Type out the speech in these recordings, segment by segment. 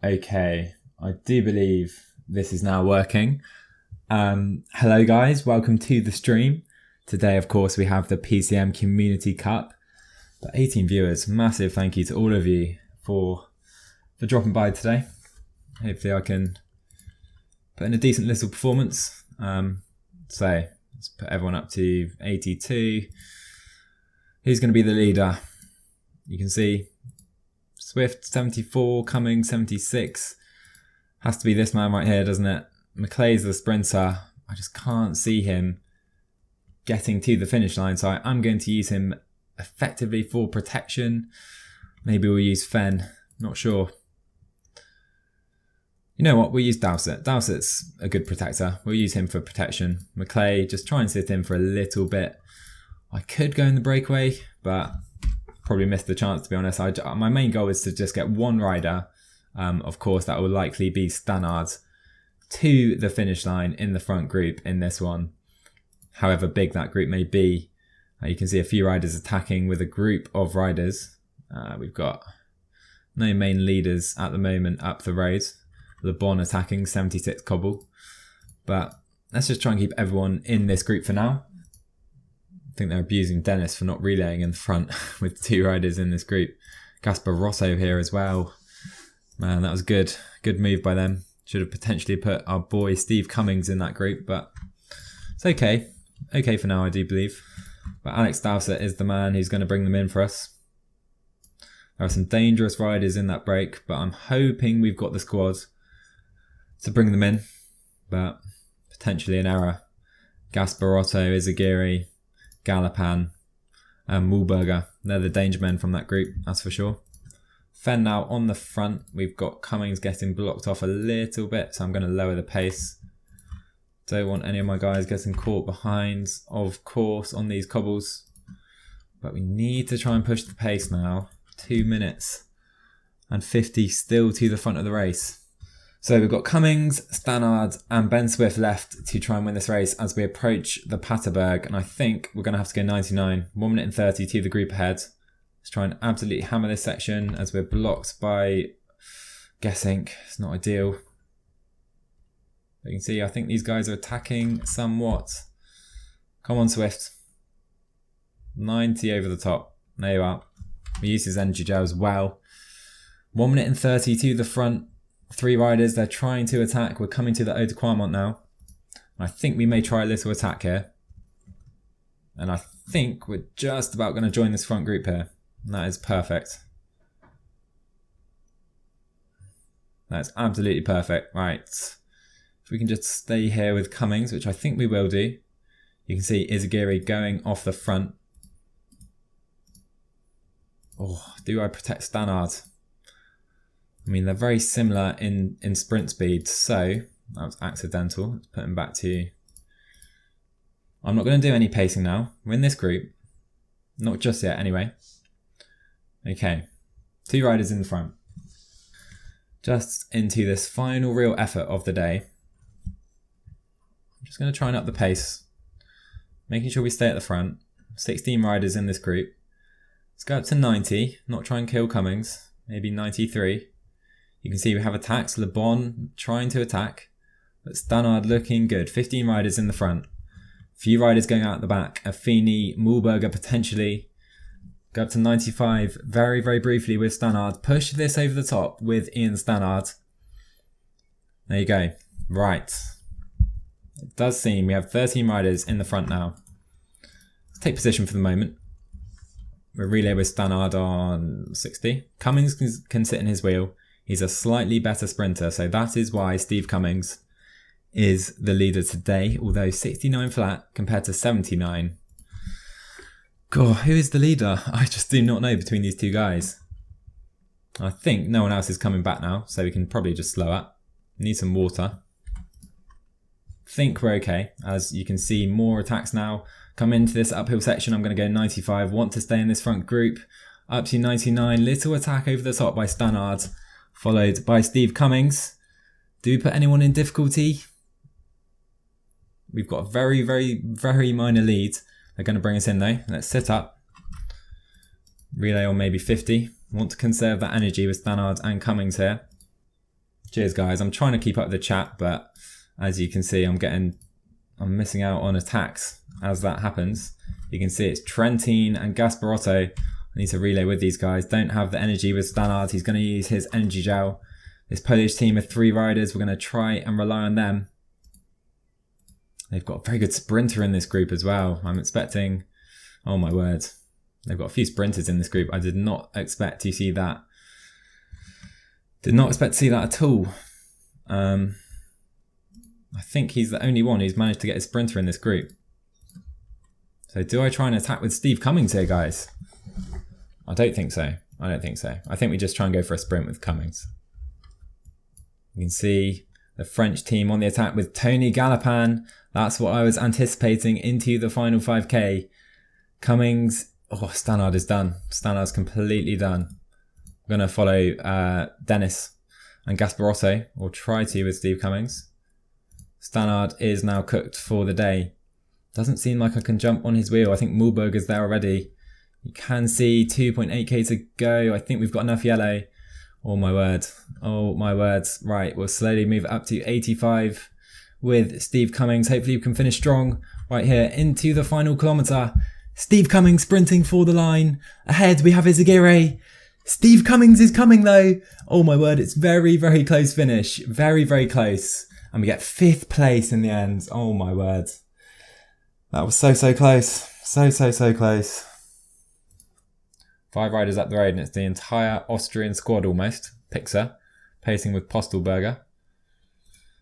Okay, I do believe this is now working. Hello guys, welcome to the stream. Today, of course, we have the PCM Community Cup. The 18 viewers, massive thank you to all of you for dropping by today. Hopefully I can put in a decent little performance. So let's put everyone up to 82. Who's going to be the leader? You can see Swift 74, Cummings 76. Has to be this man right here, doesn't it? McClay's the sprinter. I just can't see him getting to the finish line, so I'm going to use him effectively for protection. Maybe we'll use Fen, not sure. You know what, we'll use Dowsett. Dowsett's a good protector. We'll use him for protection. McClay, just try and sit in for a little bit. I could go in the breakaway, but probably missed the chance, to be honest. My main goal is to just get one rider. Of course, that will likely be Stannard to the finish line in the front group in this one. However big that group may be, you can see a few riders attacking with a group of riders. We've got no main leaders at the moment up the road. Le Bon attacking 76 cobble. But let's just try and keep everyone in this group for now. I think they're abusing Dennis for not relaying in the front with two riders in this group. Gaspar Rosso here as well. Man, that was good. Good move by them. Should have potentially put our boy Steve Cummings in that group, but it's okay. Okay for now, I do believe. But Alex Dowsett is the man who's going to bring them in for us. There are some dangerous riders in that break, but I'm hoping we've got the squad to bring them in, but potentially an error. Gasparotto, Izagiri, Galapan and Mulberger. They're the danger men from that group, that's for sure. Fen now on the front. We've got Cummings getting blocked off a little bit, so I'm going to lower the pace. Don't want any of my guys getting caught behind, of course, on these cobbles. But we need to try and push the pace now. 2 minutes and 50 still to the front of the race. So we've got Cummings, Stannard and Ben Swift left to try and win this race as we approach the Paterberg. And I think we're going to have to go 99. 1 minute and 30 to the group ahead. Let's try and absolutely hammer this section as we're blocked by Guessink. It's not ideal. You can see I think these guys are attacking somewhat. Come on Swift. 90 over the top. There you are. We use his energy gel as well. 1 minute and 30 to the front. 3 riders, they're trying to attack. We're coming to the Eau de Quarmont now. I think we may try a little attack here. And I think we're just about going to join this front group here. And that is perfect. That's absolutely perfect. Right. If we can just stay here with Cummings, which I think we will do. You can see Izagiri going off the front. Oh, do I protect Stannard? I mean, they're very similar in sprint speed, so that was accidental. Let's put him back to... I'm not going to do any pacing now. We're in this group. Not just yet, anyway. Okay. 2 riders in the front. Just into this final real effort of the day. I'm just going to try and up the pace. Making sure we stay at the front. 16 riders in this group. Let's go up to 90. Not try and kill Cummings. Maybe 93. You can see we have attacks. Le Bon trying to attack. But Stannard looking good. 15 riders in the front. Few riders going out the back. Affini, Mulberger potentially. Go up to 95 very, very briefly with Stannard. Push this over the top with Ian Stannard. There you go. Right. It does seem we have 13 riders in the front now. Let's take position for the moment. We'll relay with Stannard on 60. Cummings can sit in his wheel. He's a slightly better sprinter, so that is why Steve Cummings is the leader today, although 69 flat compared to 79. God, who is the leader? I just do not know between these two guys. I think no one else is coming back now, so we can probably just slow up. Need some water. Think we're okay, as you can see more attacks now. Come into this uphill section, I'm going to go 95. Want to stay in this front group. Up to 99, little attack over the top by Stannard. Followed by Steve Cummings. Do we put anyone in difficulty? We've got a very, very, very minor lead. They're going to bring us in though. Let's sit up. Relay on maybe 50. Want to conserve that energy with Stannard and Cummings here. Cheers, guys. I'm trying to keep up with the chat, but as you can see, I'm missing out on attacks as that happens. You can see it's Trentin and Gasparotto. I need to relay with these guys. Don't have the energy with Stannard. He's going to use his energy gel. This Polish team of 3 riders, we're going to try and rely on them. They've got a very good sprinter in this group as well. I'm expecting, oh my word, they've got a few sprinters in this group. I did not expect to see that. Did not expect to see that at all. I think he's the only one who's managed to get a sprinter in this group. So do I try and attack with Steve Cummings here, guys? I don't think so. I don't think so. I think we just try and go for a sprint with Cummings. You can see the French team on the attack with Tony Gallipan. That's what I was anticipating into the final 5K. Cummings, oh, Stannard is done. Stannard's completely done. I'm going to follow Dennis and Gasparotto, or try to with Steve Cummings. Stannard is now cooked for the day. Doesn't seem like I can jump on his wheel. I think Mulberg is there already. You can see 2.8k to go. I think we've got enough yellow. Oh my word. Oh my words. Right, we'll slowly move up to 85 with Steve Cummings. Hopefully we can finish strong right here into the final kilometre. Steve Cummings sprinting for the line. Ahead we have Izagirre. Steve Cummings is coming though. Oh my word, it's very, very close finish. Very, very close. And we get 5th place in the end. Oh my word. That was so, so close. So, so, so close. 5 riders up the road and it's the entire Austrian squad almost. Pixar pacing with Postelberger.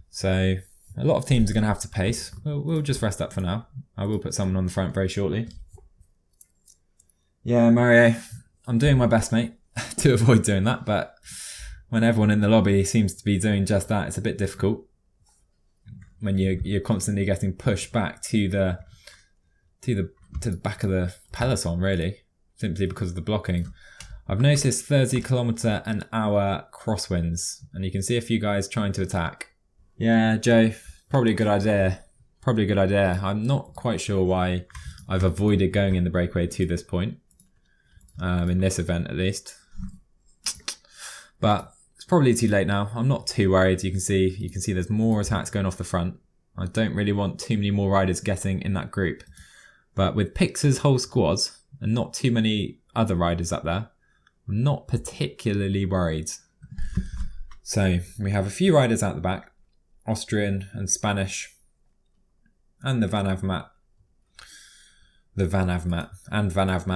So a lot of teams are going to have to pace. We'll just rest up for now. I will put someone on the front very shortly. Yeah, Mario, I'm doing my best, mate, to avoid doing that. But when everyone in the lobby seems to be doing just that, it's a bit difficult. When you're constantly getting pushed back to the back of the peloton, really. Simply because of the blocking. I've noticed 30 km/h crosswinds, and you can see a few guys trying to attack. Yeah, Joe, probably a good idea. Probably a good idea. I'm not quite sure why I've avoided going in the breakaway to this point, in this event at least. But it's probably too late now. I'm not too worried. You can see there's more attacks going off the front. I don't really want too many more riders getting in that group. But with Pixar's whole squad, and not too many other riders up there, I'm not particularly worried. So we have a few riders out the back, Austrian and Spanish, and the Van Avermaet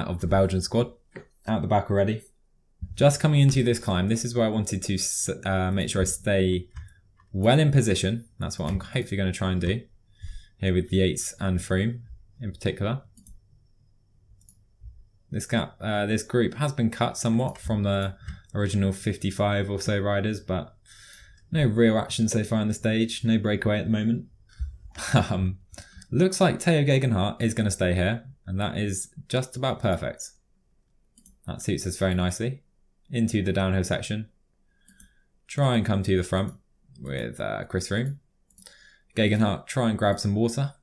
of the Belgian squad out the back already. Just coming into this climb, this is where I wanted to make sure I stay well in position. That's what I'm hopefully going to try and do here with Yates and Froome in particular. This group has been cut somewhat from the original 55 or so riders, but no real action so far on the stage. No breakaway at the moment. Looks like Theo Gegenhardt is going to stay here, and that is just about perfect. That suits us very nicely. Into the downhill section. Try and come to the front with Chris Froome. Gegenhardt, try and grab some water.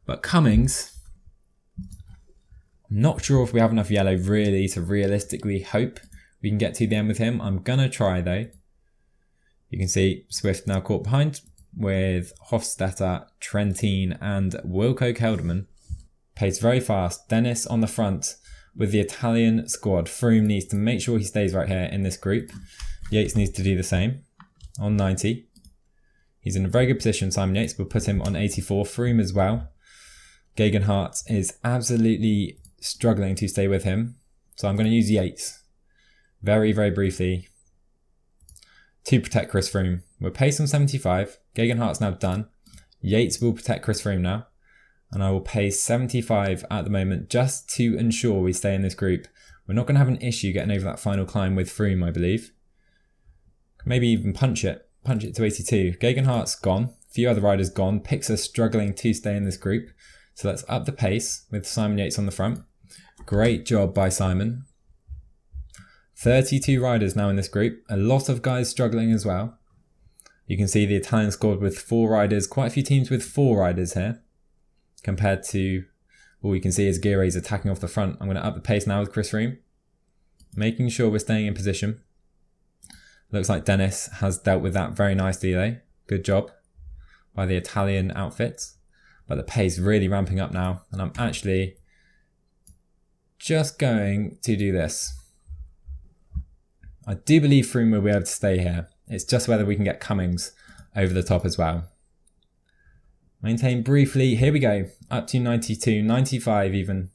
But Cummings, I'm not sure if we have enough yellow really to realistically hope we can get to the end with him. I'm going to try though. You can see Swift now caught behind with Hofstetter, Trentin and Wilco Kelderman. Pace very fast. Dennis on the front with the Italian squad. Froome needs to make sure he stays right here in this group. Yates needs to do the same on 90. He's in a very good position, Simon Yates. We'll put him on 84. Froome as well. Gegenhardt is absolutely struggling to stay with him. So I'm going to use Yates very, very briefly to protect Chris Froome. We're paced on 75. Gegenhardt's now done. Yates will protect Chris Froome now. And I will pace 75 at the moment just to ensure we stay in this group. We're not going to have an issue getting over that final climb with Froome, I believe. Maybe even punch it to 82. Gegenhardt's gone. A few other riders gone. Pixar struggling to stay in this group. So let's up the pace with Simon Yates on the front. Great job by Simon. 32 riders now in this group. A lot of guys struggling as well. You can see the Italian squad with 4 riders. Quite a few teams with 4 riders here. Compared to all we can see is Izagirre is attacking off the front. I'm going to up the pace now with Chris Froome. Making sure we're staying in position. Looks like Dennis has dealt with that very nicely though. Good job by the Italian outfits. But the pace really ramping up now. And I'm actually just going to do this. I do believe Froome will be able to stay here. It's just whether we can get Cummings over the top as well. Maintain briefly. Here we go. Up to 92, 95 even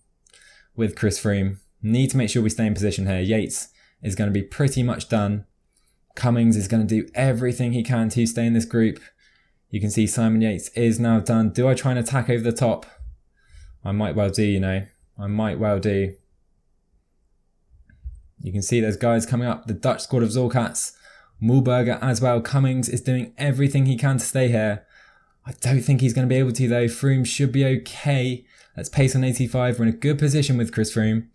with Chris Froome. Need to make sure we stay in position here. Yates is going to be pretty much done. Cummings is going to do everything he can to stay in this group. You can see Simon Yates is now done. Do I try and attack over the top? I might well do, you know. I might well do. You can see there's guys coming up. The Dutch squad of Zorkats. Mulberger as well. Cummings is doing everything he can to stay here. I don't think he's going to be able to though. Froome should be okay. Let's pace on 85. We're in a good position with Chris Froome.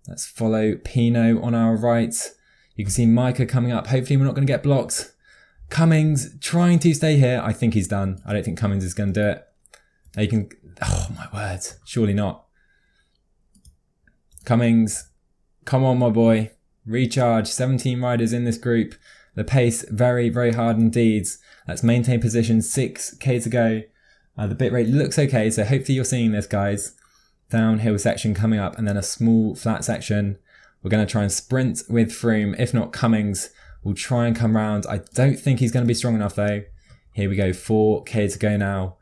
Let's follow Pino on our right. You can see Micah coming up. Hopefully we're not going to get blocked. Cummings trying to stay here. I think he's done. I don't think Cummings is going to do it. You can. Oh my word. Surely not. Cummings. Come on, my boy. Recharge. 17 riders in this group. The pace very, very hard indeed. Let's maintain position. 6k to go. The bitrate looks okay. So hopefully you're seeing this, guys. Downhill section coming up and then a small flat section. We're going to try and sprint with Froome. If not, Cummings will try and come round. I don't think he's going to be strong enough though. Here we go. 4k to go now.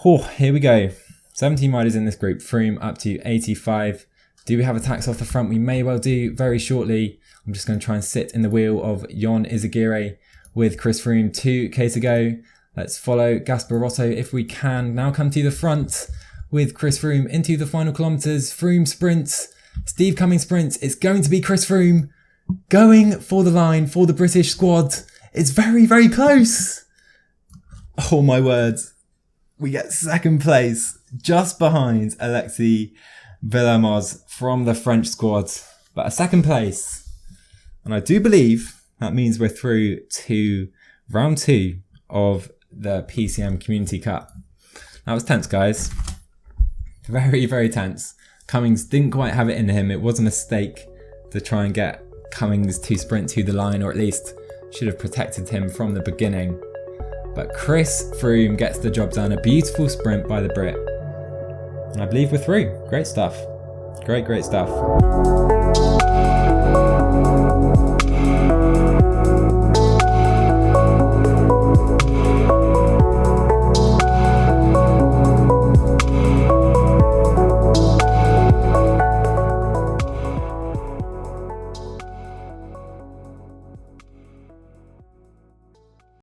Oh, here we go. 17 riders in this group. Froome up to 85. Do we have attacks off the front? We may well do very shortly. I'm just going to try and sit in the wheel of Jon Izagirre with Chris Froome. 2k to go. Let's follow Gasparotto if we can. Now come to the front with Chris Froome into the final kilometres. Froome sprints. Steve Cummings sprints. It's going to be Chris Froome going for the line for the British squad. It's very, very close. Oh my word. We get second place just behind Alexis Villermoz from the French squad. But a second place. And I do believe that means we're through to round 2 of the PCM Community Cup. That was tense, guys. Very, very tense. Cummings didn't quite have it in him. It was a mistake to try and get Cummings to sprint to the line, or at least should have protected him from the beginning. But Chris Froome gets the job done. A beautiful sprint by the Brit. And I believe we're through. Great stuff. Great, great stuff.